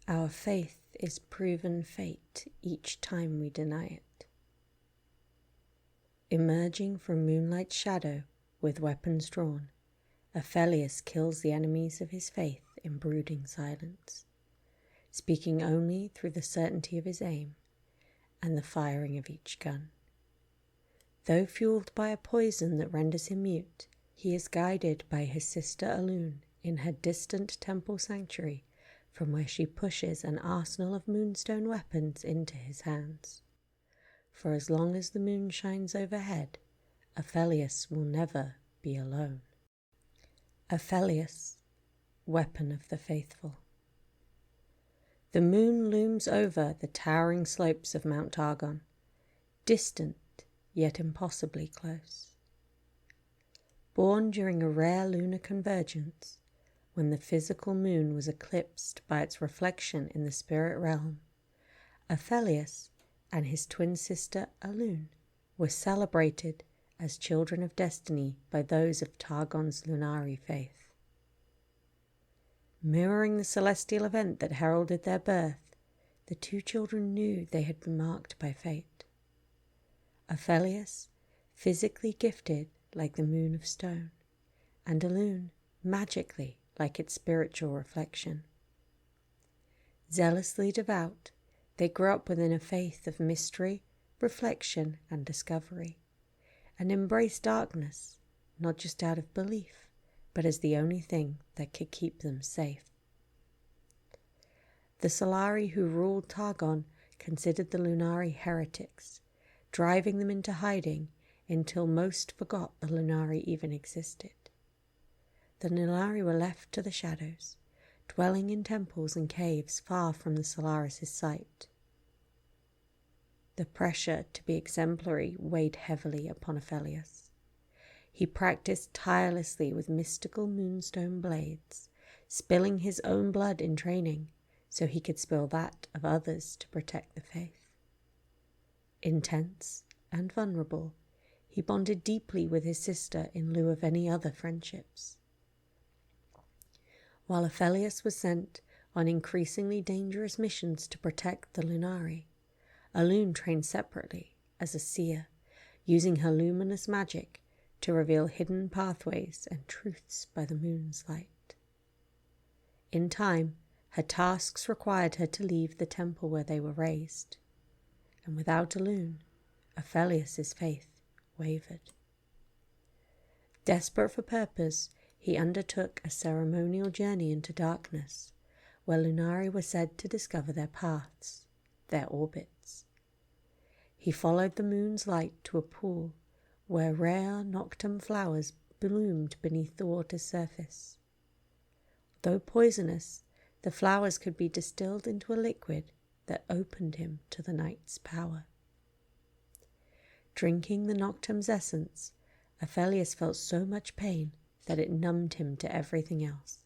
Our faith is proven fate each time we deny it. Emerging from moonlight's shadow with weapons drawn, Aphelios kills the enemies of his faith in brooding silence, speaking only through the certainty of his aim and the firing of each gun. Though fueled by a poison that renders him mute, he is guided by his sister Alun in her distant temple sanctuary, from where she pushes an arsenal of moonstone weapons into his hands. For as long as the moon shines overhead, Aphelios will never be alone. Aphelios, weapon of the faithful. The moon looms over the towering slopes of Mount Targon, distant yet impossibly close. Born during a rare lunar convergence, when the physical moon was eclipsed by its reflection in the spirit realm, Aphelios and his twin sister Alun were celebrated as children of destiny by those of Targon's Lunari faith. Mirroring the celestial event that heralded their birth, the two children knew they had been marked by fate. Aphelios, physically gifted like the moon of stone, and Alun, magically like its spiritual reflection. Zealously devout, they grew up within a faith of mystery, reflection, and discovery, and embraced darkness, not just out of belief, but as the only thing that could keep them safe. The Solari who ruled Targon considered the Lunari heretics, driving them into hiding until most forgot the Lunari even existed. The Lunari were left to the shadows, dwelling in temples and caves far from the Solaris' sight. The pressure to be exemplary weighed heavily upon Aphelios. He practiced tirelessly with mystical moonstone blades, spilling his own blood in training so he could spill that of others to protect the faith. Intense and vulnerable, he bonded deeply with his sister in lieu of any other friendships. While Aphelios was sent on increasingly dangerous missions to protect the Lunari, Alun trained separately as a seer, using her luminous magic to reveal hidden pathways and truths by the moon's light. In time, her tasks required her to leave the temple where they were raised, and without Alun, Aphelios' faith wavered. Desperate for purpose, he undertook a ceremonial journey into darkness, where Lunari were said to discover their paths, their orbits. He followed the moon's light to a pool where rare noctum flowers bloomed beneath the water's surface. Though poisonous, the flowers could be distilled into a liquid that opened him to the night's power. Drinking the noctum's essence, Aphelios felt so much pain that it numbed him to everything else.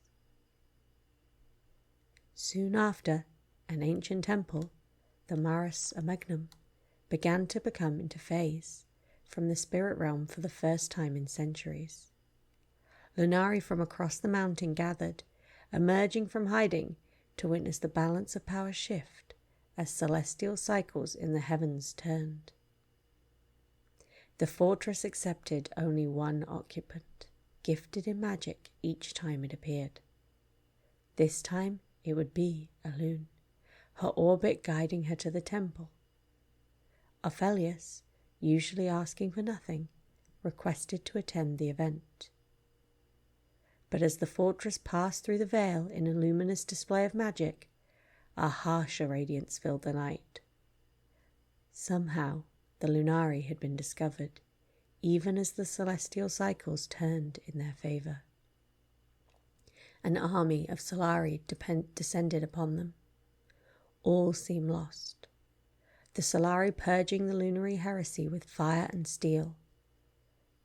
Soon after, an ancient temple, the Maris Amagnum, began to become interphase from the spirit realm for the first time in centuries. Lunari from across the mountain gathered, emerging from hiding to witness the balance of power shift as celestial cycles in the heavens turned. The fortress accepted only one occupant, gifted in magic each time it appeared. This time it would be Alun, her orbit guiding her to the temple. Aphelios, usually asking for nothing, requested to attend the event. But as the fortress passed through the veil in a luminous display of magic, a harsher radiance filled the night. Somehow, the Lunari had been discovered, even as the celestial cycles turned in their favor. An army of Solari descended upon them. All seemed lost. The Solari purging the Lunari heresy with fire and steel.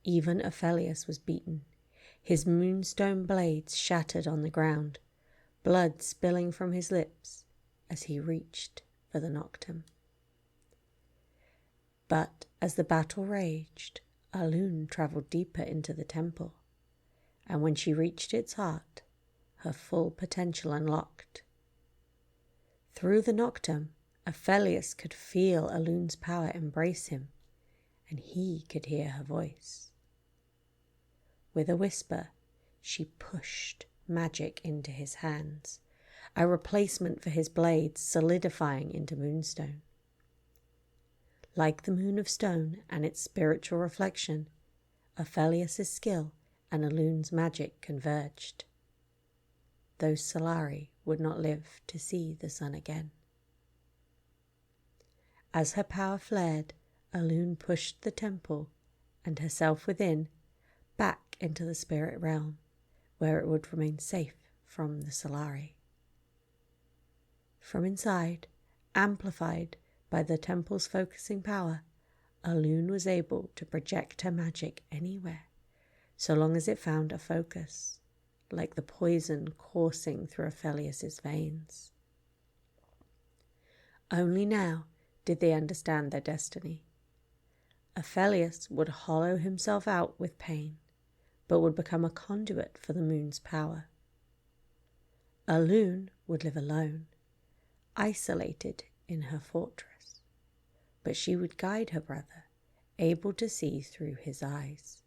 Even Aphelios was beaten, his moonstone blades shattered on the ground, blood spilling from his lips as he reached for the noctum. But as the battle raged, Alun travelled deeper into the temple, and when she reached its heart, her full potential unlocked. Through the nocturne, Aphelios could feel Alun's power embrace him, and he could hear her voice. With a whisper, she pushed magic into his hands, a replacement for his blades solidifying into moonstone. Like the moon of stone and its spiritual reflection, Aphelios' skill and Alun's magic converged. Those Solari would not live to see the sun again. As her power flared, Alun pushed the temple and herself within back into the spirit realm, where it would remain safe from the Solari. From inside, amplified by the temple's focusing power, Alun was able to project her magic anywhere, so long as it found a focus, like the poison coursing through Aphelios' veins. Only now did they understand their destiny. Aphelios would hollow himself out with pain, but would become a conduit for the moon's power. Alun would live alone, isolated in her fortress, but she would guide her brother, able to see through his eyes.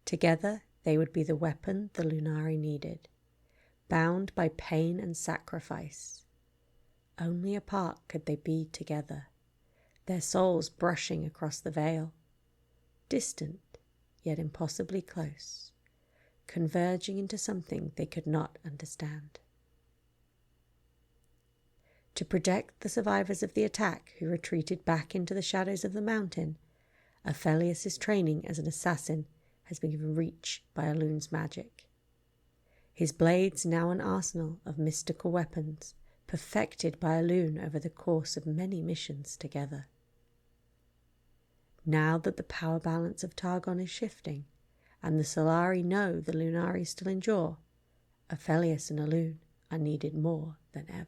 Together they would be the weapon the Lunari needed, bound by pain and sacrifice. Only apart could they be together, their souls brushing across the veil, distant yet impossibly close, converging into something they could not understand. To protect the survivors of the attack who retreated back into the shadows of the mountain, Aphelios' training as an assassin has been given reach by Alun's magic. His blades now an arsenal of mystical weapons, perfected by Alun over the course of many missions together. Now that the power balance of Targon is shifting, and the Solari know the Lunari still endure, Aphelios and Alun are needed more than ever.